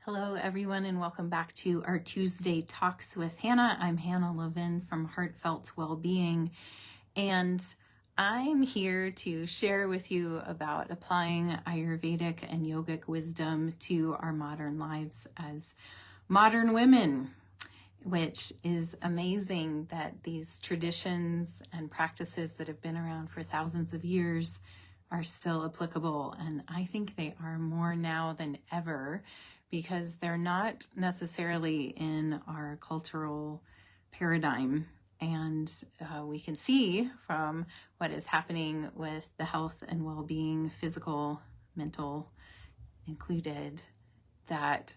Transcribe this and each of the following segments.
Hello, everyone, and welcome back to our Tuesday Talks with Hannah. I'm Hannah Levin from Heartfelt Wellbeing, and I'm here to share with you about applying Ayurvedic and yogic wisdom to our modern lives as modern women, which is amazing that these traditions and practices that have been around for thousands of years are still applicable. And I think they are more now than ever, because they're not necessarily in our cultural paradigm. And we can see from what is happening with the health and well-being, physical, mental included, that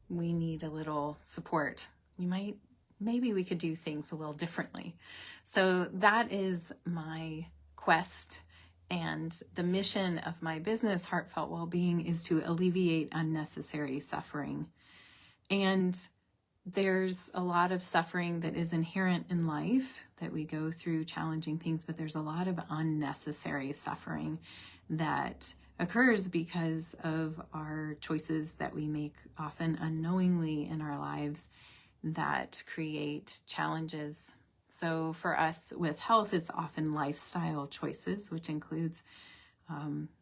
we need a little support. Maybe we could do things a little differently. So that is my quest. And the mission of my business, Heartfelt Wellbeing, is to alleviate unnecessary suffering. And there's a lot of suffering that is inherent in life, that we go through challenging things, but there's a lot of unnecessary suffering that occurs because of our choices that we make often unknowingly in our lives that create challenges. So for us with health, it's often lifestyle choices, which includes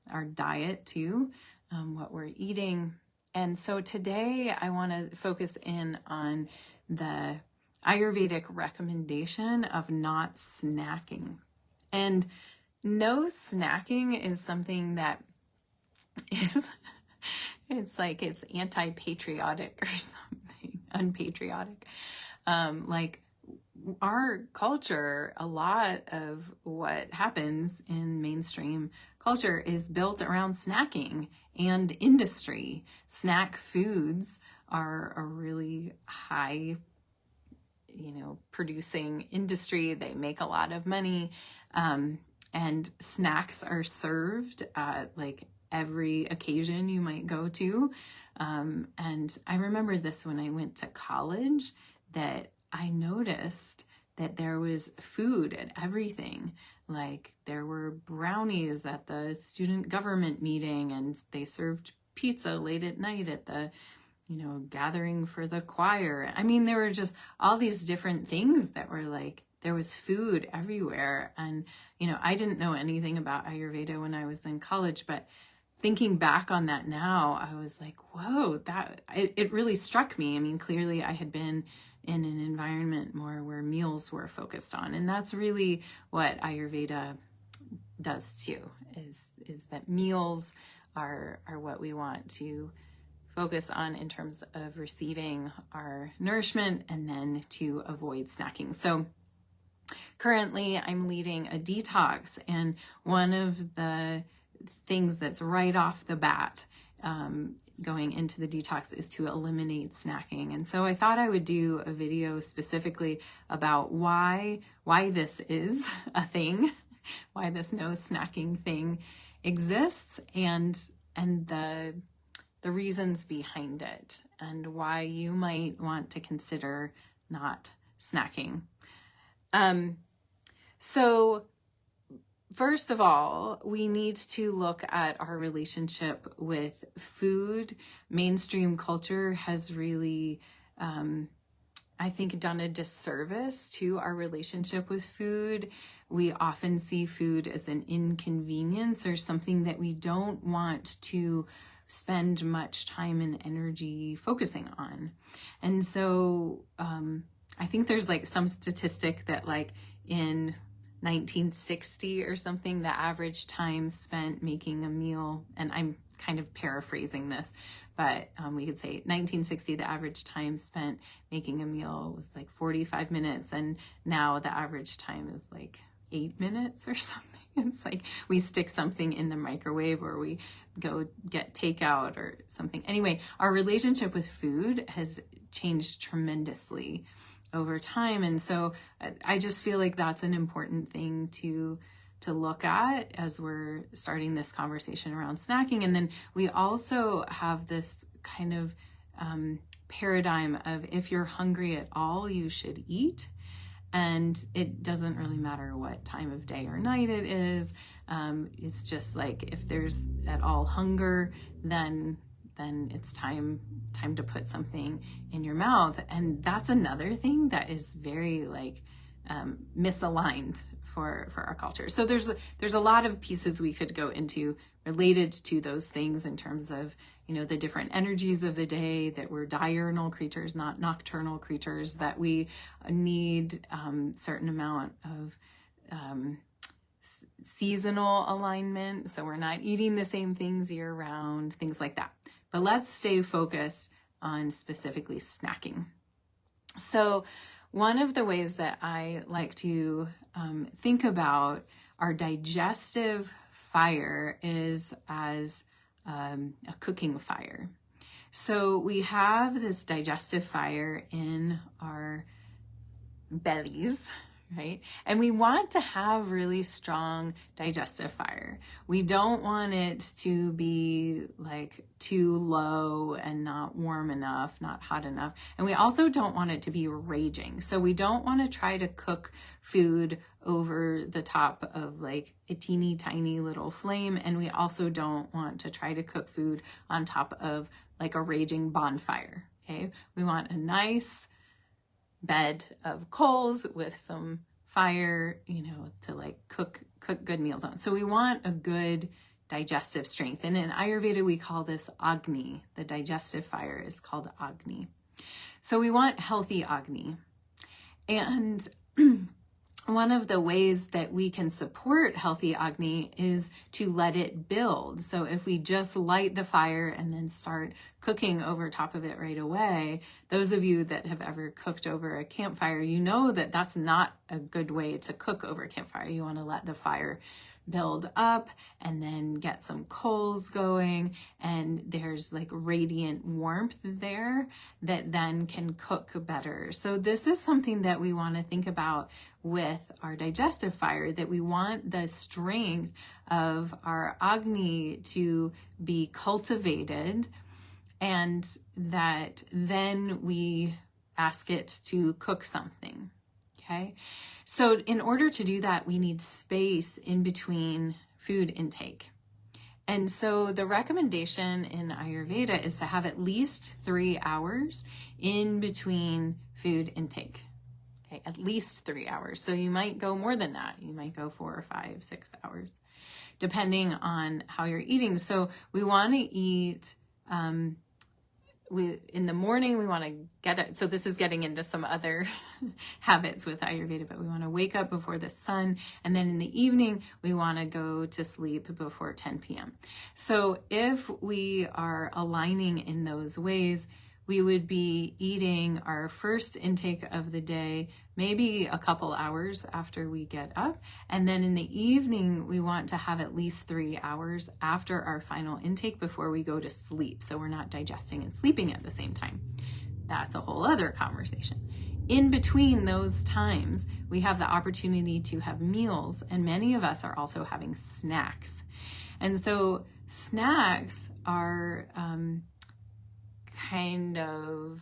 our diet too, what we're eating. And so today I want to focus in on the Ayurvedic recommendation of not snacking. And no snacking is something that is, it's like it's anti-patriotic or something, unpatriotic. Our culture, a lot of what happens in mainstream culture is built around snacking and industry. Snack foods are a really high, producing industry. They make a lot of money, and snacks are served at like every occasion you might go to. And I remember this when I went to college, that I noticed that there was food at everything. Like there were brownies at the student government meeting, and they served pizza late at night at the, gathering for the choir. I mean, there were just all these different things that were like, there was food everywhere. And, I didn't know anything about Ayurveda when I was in college, but thinking back on that now, I was like, whoa, it really struck me. I mean, clearly I had been in an environment more where meals were focused on. And that's really what Ayurveda does too, is that meals are what we want to focus on in terms of receiving our nourishment, and then to avoid snacking. So currently I'm leading a detox, and one of the things that's right off the bat going into the detox is to eliminate snacking. And so I thought I would do a video specifically about why this is a thing, why this no snacking thing exists, and the reasons behind it, and why you might want to consider not snacking. So first of all, we need to look at our relationship with food. Mainstream culture has really, I think, done a disservice to our relationship with food. We often see food as an inconvenience or something that we don't want to spend much time and energy focusing on. And so I think there's like some statistic that like in 1960 or something, the average time spent making a meal, and I'm kind of paraphrasing this, but we could say 1960, the average time spent making a meal was like 45 minutes. And now the average time is like 8 minutes or something. It's like we stick something in the microwave, or we go get takeout or something. Anyway, our relationship with food has changed tremendously over time. And so I just feel like that's an important thing to look at as we're starting this conversation around snacking. And then we also have this kind of paradigm of, if you're hungry at all, you should eat. And it doesn't really matter what time of day or night it is. It's just like, if there's at all hunger, then then it's time to put something in your mouth. And that's another thing that is very like misaligned for our culture. So there's a lot of pieces we could go into related to those things in terms of, you know, the different energies of the day, that we're diurnal creatures, not nocturnal creatures, that we need certain amount of seasonal alignment. So we're not eating the same things year round, things like that. But let's stay focused on specifically snacking. So one of the ways that I like to think about our digestive fire is as a cooking fire. So we have this digestive fire in our bellies, right? And we want to have really strong digestive fire. We don't want it to be like too low and not warm enough, not hot enough. And we also don't want it to be raging. So we don't want to try to cook food over the top of like a teeny tiny little flame. And we also don't want to try to cook food on top of like a raging bonfire, okay? We want a nice bed of coals with some fire, you know, to like cook good meals on. So we want a good digestive strength. And in Ayurveda, we call this Agni. The digestive fire is called Agni. So we want healthy Agni. And one of the ways that we can support healthy Agni is to let it build. So if we just light the fire and then start cooking over top of it right away, those of you that have ever cooked over a campfire, you know that that's not a good way to cook over a campfire. You want to let the fire build up and then get some coals going, and there's like radiant warmth there that then can cook better. So this is something that we want to think about with our digestive fire, that we want the strength of our Agni to be cultivated, and that then we ask it to cook something. Okay, so in order to do that, we need space in between food intake. And so the recommendation in Ayurveda is to have at least 3 hours in between food intake. Okay, at least 3 hours. So you might go more than that. You might go 4 or 5, 6 hours, depending on how you're eating. So we want to eat in the morning, we want to get it. So this is getting into some other habits with Ayurveda, but we want to wake up before the sun. And then in the evening, we want to go to sleep before 10 p.m. So if we are aligning in those ways, we would be eating our first intake of the day, maybe a couple hours after we get up. And then in the evening, we want to have at least 3 hours after our final intake before we go to sleep. So we're not digesting and sleeping at the same time. That's a whole other conversation. In between those times, we have the opportunity to have meals, and many of us are also having snacks. And so snacks are kind of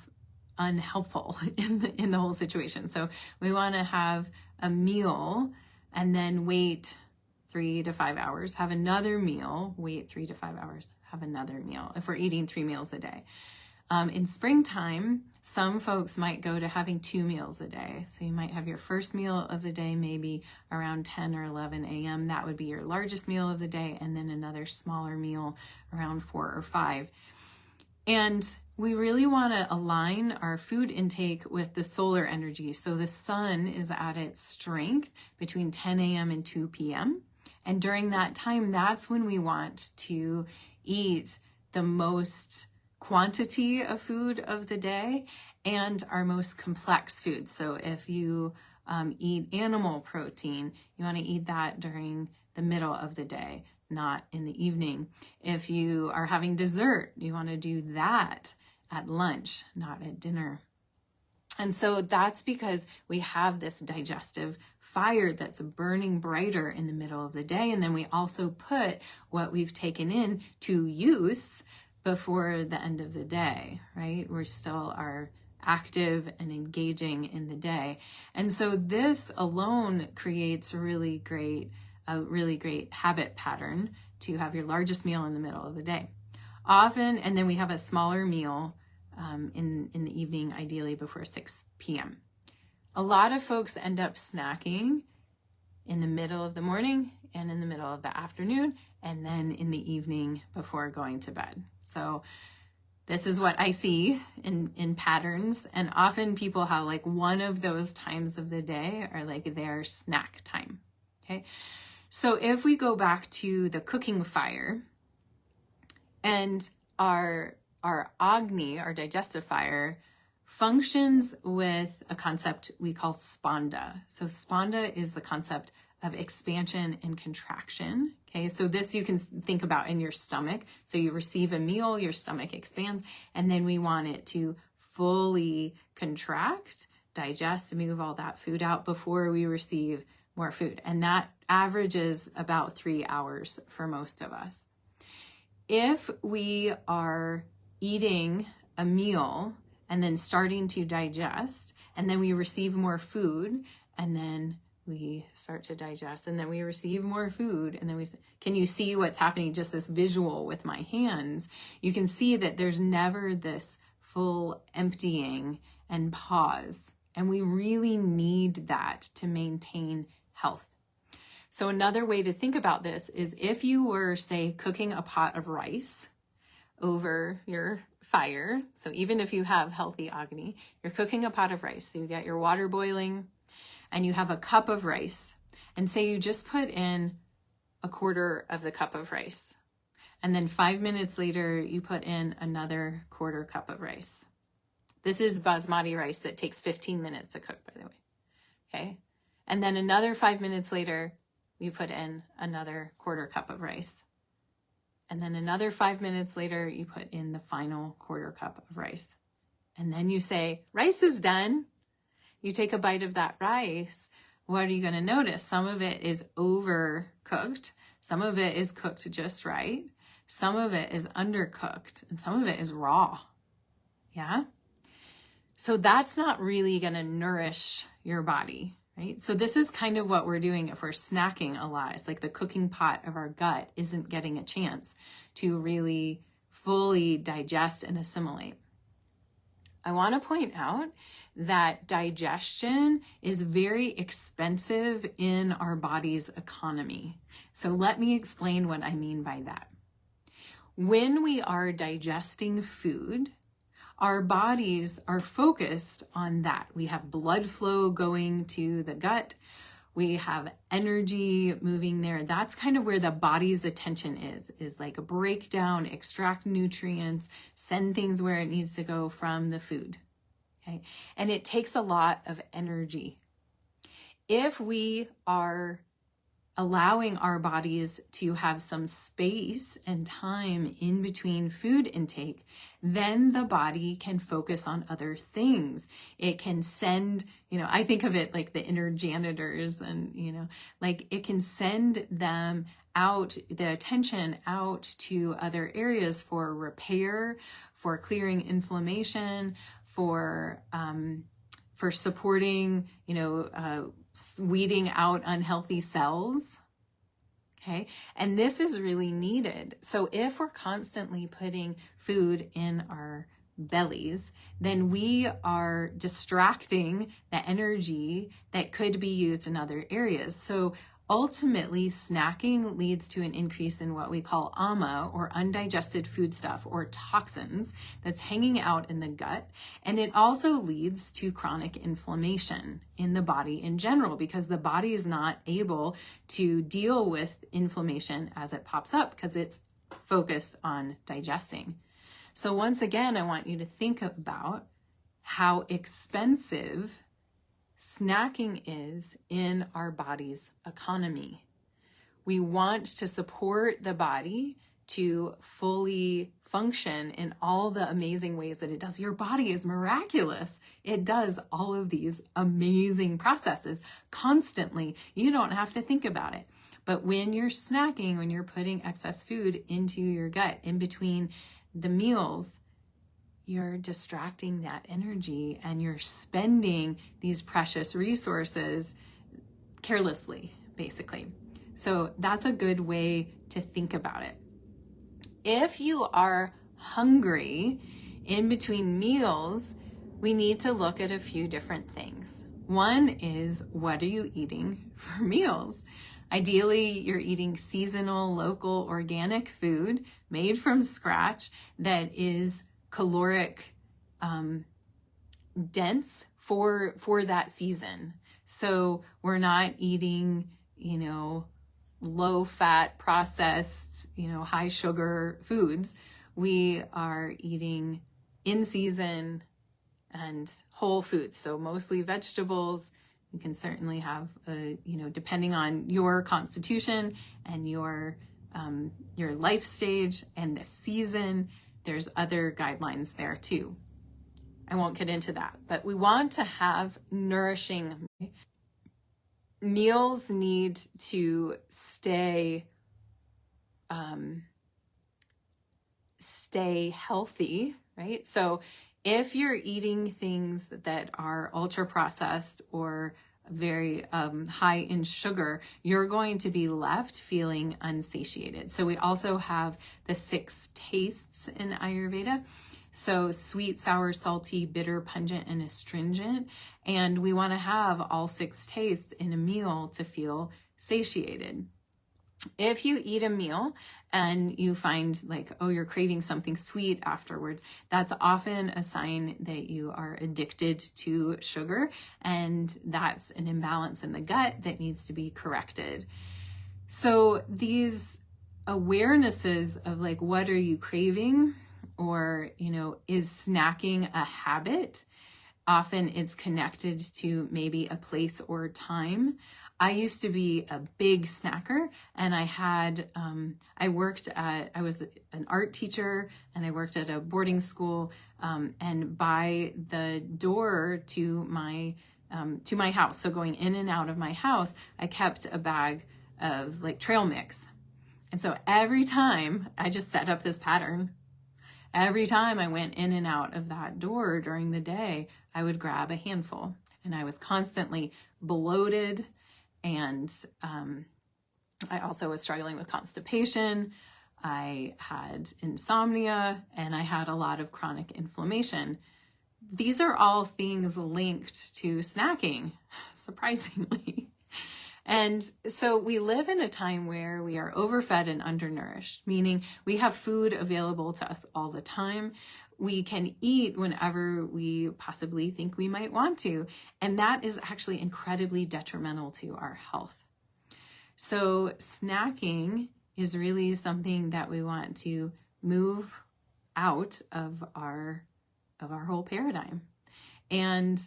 unhelpful in the whole situation. So we want to have a meal and then wait 3 to 5 hours, have another meal, wait 3 to 5 hours, have another meal, if we're eating 3 meals a day. In springtime, some folks might go to having 2 meals a day. So you might have your first meal of the day maybe around 10 or 11 a.m. That would be your largest meal of the day, and then another smaller meal around 4 or 5. And we really want to align our food intake with the solar energy. So the sun is at its strength between 10 a.m. and 2 p.m. And during that time, that's when we want to eat the most quantity of food of the day and our most complex food. So if you eat animal protein, you want to eat that during the middle of the day, not in the evening. If you are having dessert, you want to do that at lunch, not at dinner. And so that's because we have this digestive fire that's burning brighter in the middle of the day. And then we also put what we've taken in to use before the end of the day, right? We're still are active and engaging in the day. And so this alone creates a really great habit pattern to have your largest meal in the middle of the day. Often, and then we have a smaller meal in the evening, ideally before 6 p.m. A lot of folks end up snacking in the middle of the morning and in the middle of the afternoon, and then in the evening before going to bed. So this is what I see in patterns, and often people have like one of those times of the day are like their snack time, okay? So if we go back to the cooking fire, and our Agni, our digestive fire, functions with a concept we call spanda. So spanda is the concept of expansion and contraction. Okay, so this you can think about in your stomach. So you receive a meal, your stomach expands, and then we want it to fully contract, digest, move all that food out before we receive more food. And that averages about 3 hours for most of us. If we are eating a meal and then starting to digest, and then we receive more food, and then we start to digest, and then we receive more food, and then can you see what's happening? Just this visual with my hands, you can see that there's never this full emptying and pause, and we really need that to maintain health. So another way to think about this is if you were, say, cooking a pot of rice over your fire, so even if you have healthy Agni, you're cooking a pot of rice. So you get your water boiling and you have a cup of rice, and say you just put in a quarter of the cup of rice. And then 5 minutes later, you put in another quarter cup of rice. This is basmati rice that takes 15 minutes to cook, by the way, okay? And then another 5 minutes later, you put in another quarter cup of rice. And then another 5 minutes later, you put in the final quarter cup of rice. And then you say, rice is done. You take a bite of that rice. What are you going to notice? Some of it is overcooked. Some of it is cooked just right. Some of it is undercooked. And some of it is raw. Yeah? So that's not really going to nourish your body, right? So this is kind of what we're doing if we're snacking a lot. It's like the cooking pot of our gut isn't getting a chance to really fully digest and assimilate. I want to point out that digestion is very expensive in our body's economy. So let me explain what I mean by that. When we are digesting food, our bodies are focused on that. We have blood flow going to the gut. We have energy moving there. That's kind of where the body's attention is like a breakdown, extract nutrients, send things where it needs to go from the food. Okay. And it takes a lot of energy. If we are allowing our bodies to have some space and time in between food intake, then the body can focus on other things. It can send, I think of it like the inner janitors and, like it can send them out, the attention out to other areas for repair, for clearing inflammation, for supporting, weeding out unhealthy cells. Okay. And this is really needed. So if we're constantly putting food in our bellies, then we are distracting the energy that could be used in other areas. So ultimately, snacking leads to an increase in what we call AMA, or undigested foodstuff, or toxins that's hanging out in the gut. And it also leads to chronic inflammation in the body in general, because the body is not able to deal with inflammation as it pops up because it's focused on digesting. So once again, I want you to think about how expensive snacking is in our body's economy. We want to support the body to fully function in all the amazing ways that it does. Your body is miraculous. It does all of these amazing processes constantly. You don't have to think about it. But when you're snacking, when you're putting excess food into your gut in between the meals, you're distracting that energy and you're spending these precious resources carelessly, basically. So that's a good way to think about it. if you are hungry in between meals, we need to look at a few different things. One is, what are you eating for meals? Ideally, you're eating seasonal, local, organic food made from scratch that is caloric dense for that season. So we're not eating, low fat, processed, high sugar foods. We are eating in season and whole foods. So mostly vegetables. You can certainly have, depending on your constitution and your life stage and the season, there's other guidelines there too. I won't get into that, but we want to have nourishing meals. Need to stay healthy, right? So if you're eating things that are ultra processed or very high in sugar, you're going to be left feeling unsatiated. So we also have the 6 tastes in Ayurveda. So sweet, sour, salty, bitter, pungent, and astringent. And we want to have all 6 tastes in a meal to feel satiated. If you eat a meal and you find you're craving something sweet afterwards, that's often a sign that you are addicted to sugar, and that's an imbalance in the gut that needs to be corrected. So these awarenesses of what are you craving, or, is snacking a habit? Often it's connected to maybe a place or time. I used to be a big snacker, and I was an art teacher, and I worked at a boarding school, and by the door to my house, so going in and out of my house, I kept a bag of trail mix. And so every time I just set up this pattern, every time I went in and out of that door during the day, I would grab a handful, and I was constantly bloated. And I also was struggling with constipation. I had insomnia, and I had a lot of chronic inflammation. These are all things linked to snacking, surprisingly. And so we live in a time where we are overfed and undernourished, meaning we have food available to us all the time. We can eat whenever we possibly think we might want to, and that is actually incredibly detrimental to our health. So snacking is really something that we want to move out of our whole paradigm. And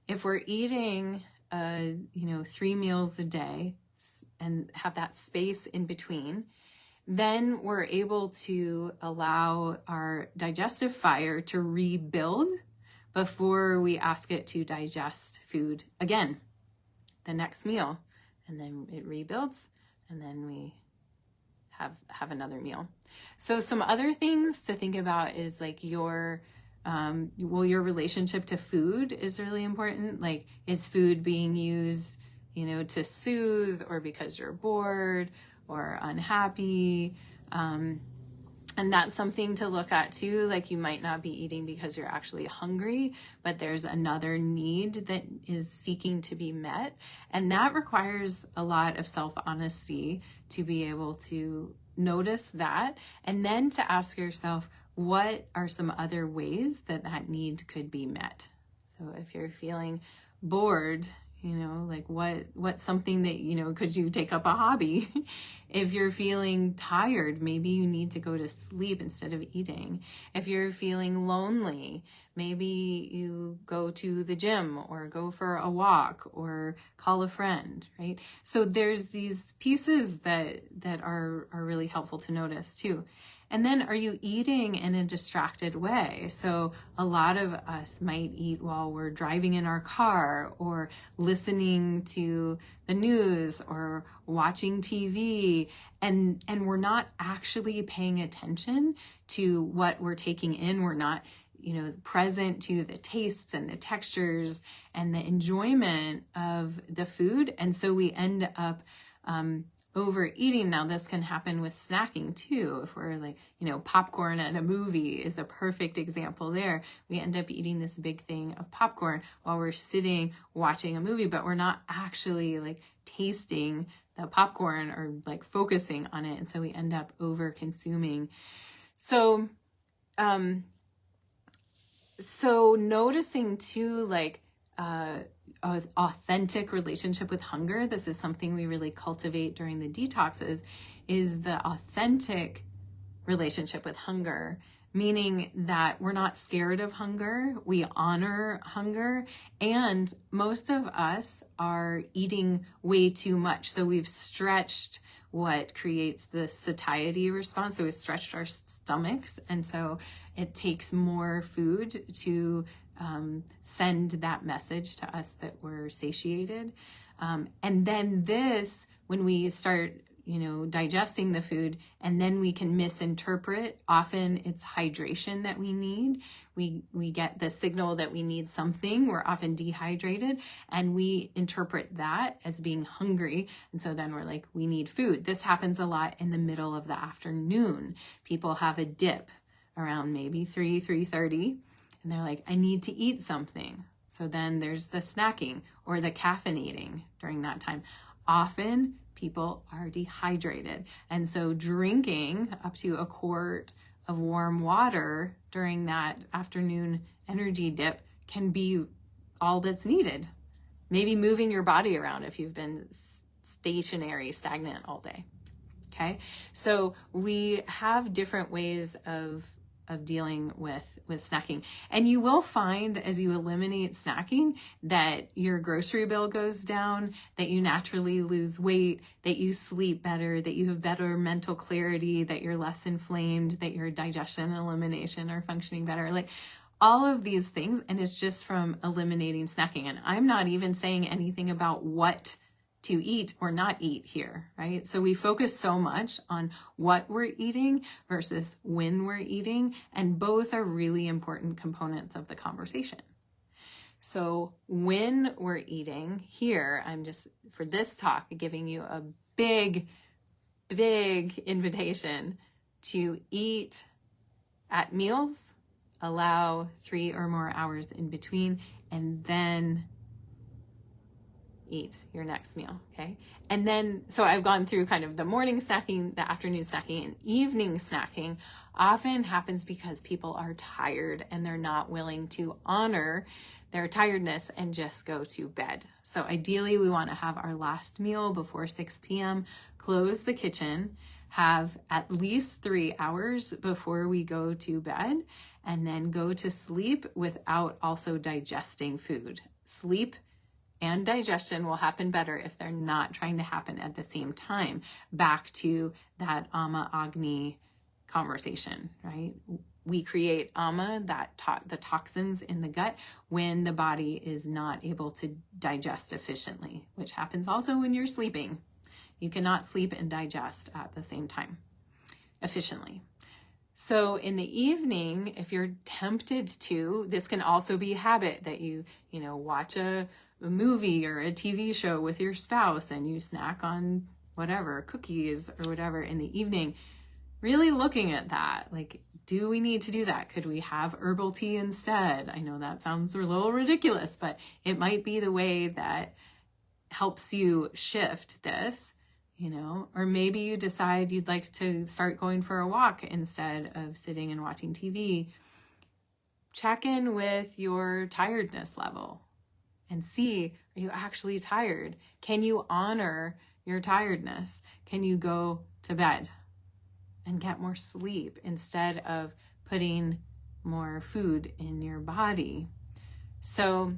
if we're eating 3 meals a day and have that space in between, then we're able to allow our digestive fire to rebuild before we ask it to digest food again, the next meal. And then it rebuilds, and then we have another meal. So some other things to think about is your relationship to food is really important. Is food being used, to soothe, or because you're bored or unhappy? And that's something to look at too. You might not be eating because you're actually hungry, but there's another need that is seeking to be met. And that requires a lot of self-honesty to be able to notice that, and then to ask yourself, what are some other ways that need could be met? So if you're feeling bored, what's something that, could you take up a hobby? If you're feeling tired, maybe you need to go to sleep instead of eating. If you're feeling lonely, maybe you go to the gym or go for a walk or call a friend, right? So there's these pieces that are really helpful to notice too. And then, are you eating in a distracted way? So a lot of us might eat while we're driving in our car, or listening to the news, or watching TV, and we're not actually paying attention to what we're taking in. We're not, present to the tastes and the textures and the enjoyment of the food. And so we end up overeating, now this can happen with snacking too. If we're like, popcorn at a movie is a perfect example there. We end up eating this big thing of popcorn while we're sitting watching a movie, but we're not actually like tasting the popcorn or like focusing on it. And so we end up over consuming. So noticing too, like, an authentic relationship with hunger. This is something we really cultivate during the detoxes, is the authentic relationship with hunger, meaning that we're not scared of hunger. We honor hunger, and most of us are eating way too much. So we've stretched what creates the satiety response. So we've stretched our stomachs, and so it takes more food to send that message to us that we're satiated. And then this, when we start, digesting the food, and then we can misinterpret. Often it's hydration that we need. We get the signal that we need something. We're often dehydrated, and we interpret that as being hungry. And so then we're like, we need food. This happens a lot in the middle of the afternoon. People have a dip around maybe 3:30. And they're like, I need to eat something. So then there's the snacking or the caffeinating during that time. Often people are dehydrated. And so drinking up to a quart of warm water during that afternoon energy dip can be all that's needed. Maybe moving your body around if you've been stationary, stagnant all day. Okay. So we have different ways of dealing with snacking. And you will find as you eliminate snacking that your grocery bill goes down, that you naturally lose weight, that you sleep better, that you have better mental clarity, that you're less inflamed, that your digestion and elimination are functioning better. Like all of these things. And it's just from eliminating snacking. And I'm not even saying anything about what to eat or not eat here, right? So we focus so much on what we're eating versus when we're eating, and both are really important components of the conversation. So when we're eating here, I'm just, for this talk, giving you a big invitation to eat at meals, allow 3 or more hours in between, and then eat your next meal, okay? And then, so I've gone through kind of the morning snacking, the afternoon snacking, and evening snacking often happens because people are tired and they're not willing to honor their tiredness and just go to bed. So ideally, we want to have our last meal before 6 p.m., close the kitchen, have at least 3 hours before we go to bed, and then go to sleep without also digesting food. Sleep and digestion will happen better if they're not trying to happen at the same time. Back to that Ama Agni conversation, right? We create Ama, the toxins in the gut, when the body is not able to digest efficiently, which happens also when you're sleeping. You cannot sleep and digest at the same time efficiently. So in the evening, if you're tempted to, this can also be a habit that you watch a movie or a TV show with your spouse and you snack on whatever, cookies or whatever in the evening. Really looking at that, like, do we need to do that? Could we have herbal tea instead? I know that sounds a little ridiculous, but it might be the way that helps you shift this, or maybe you decide you'd like to start going for a walk instead of sitting and watching TV. Check in with your tiredness level and see, are you actually tired? Can you honor your tiredness? Can you go to bed and get more sleep instead of putting more food in your body? So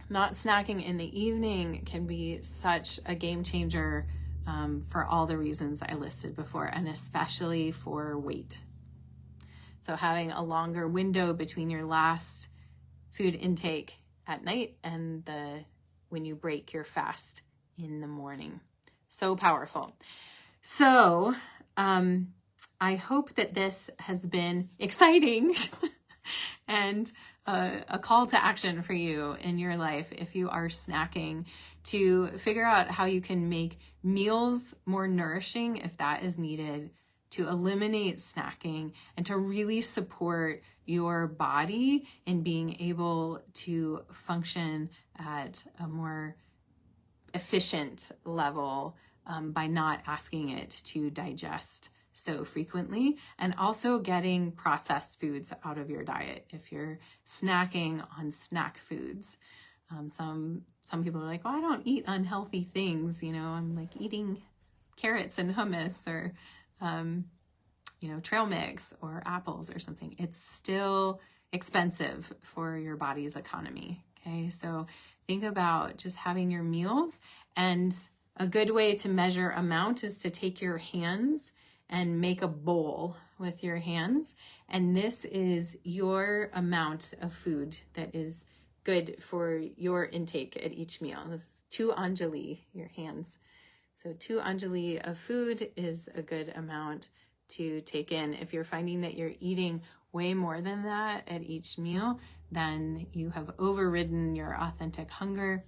not snacking in the evening can be such a game changer for all the reasons I listed before, and especially for weight. So having a longer window between your last food intake at night and when you break your fast in the morning. So powerful. So I hope that this has been exciting And a call to action for you in your life, if you are snacking, to figure out how you can make meals more nourishing if that is needed, to eliminate snacking, and to really support your body in being able to function at a more efficient level by not asking it to digest so frequently, and also getting processed foods out of your diet. If you're snacking on snack foods, some people are like, well, I don't eat unhealthy things. I'm like eating carrots and hummus, or trail mix or apples or something. It's still expensive for your body's economy. Okay, so think about just having your meals, and a good way to measure amount is to take your hands and make a bowl with your hands. And this is your amount of food that is good for your intake at each meal. This is 2 anjali, your hands. So 2 anjali of food is a good amount to take in. If you're finding that you're eating way more than that at each meal, then you have overridden your authentic hunger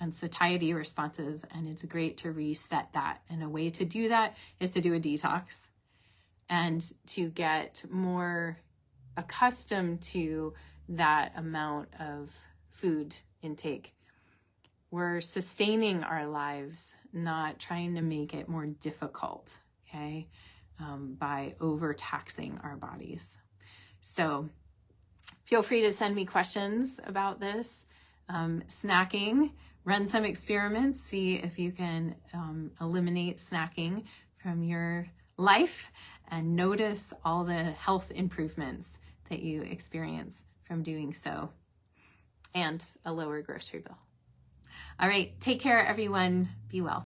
and satiety responses, and it's great to reset that. And a way to do that is to do a detox and to get more accustomed to that amount of food intake. We're sustaining our lives, not trying to make it more difficult, okay, by overtaxing our bodies. So feel free to send me questions about this. Snacking, run some experiments, see if you can eliminate snacking from your life, and notice all the health improvements that you experience from doing so, and a lower grocery bill. All right, take care, everyone. Be well.